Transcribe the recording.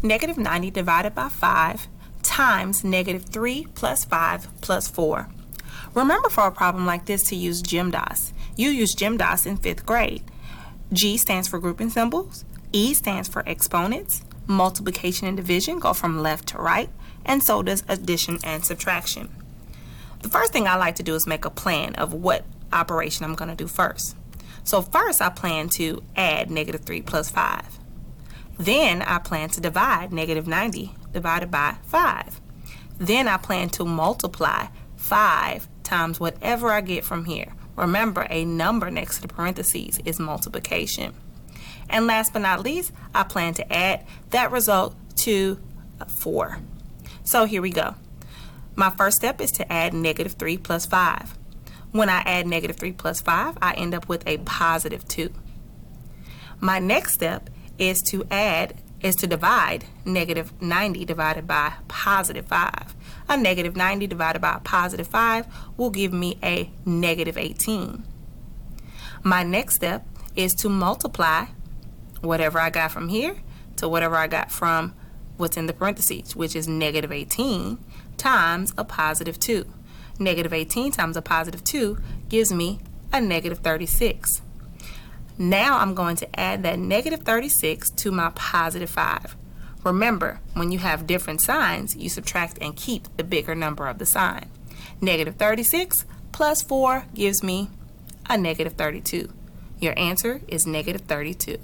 negative 90 divided by 5 times negative 3 plus 5 plus 4. Remember for a problem like this to use GEMDAS. You use GEMDAS in 5th grade. G stands for grouping symbols, E stands for exponents, multiplication and division go from left to right, and so does addition and subtraction. The first thing I like to do is make a plan of what operation I'm going to do first. So first I plan to add negative 3 plus 5. Then I plan to divide negative 90 divided by 5. Then I plan to multiply 5 times whatever I get from here. Remember, a number next to the parentheses is multiplication. And last but not least, I plan to add that result to 4. So here we go. My first step is to add negative 3 plus 5. When I add negative 3 plus 5, I end up with a positive 2. My next step is to divide negative 90 divided by positive 5. A negative 90 divided by a positive 5 will give me a negative 18. My next step is to multiply whatever I got from here to whatever I got from what's in the parentheses, which is negative 18 times a positive 2. Negative 18 times a positive 2 gives me a negative 36. Now I'm going to add that negative 36 to my positive 5. Remember, when you have different signs, you subtract and keep the bigger number of the sign. Negative 36 plus 4 gives me a negative 32. Your answer is negative 32.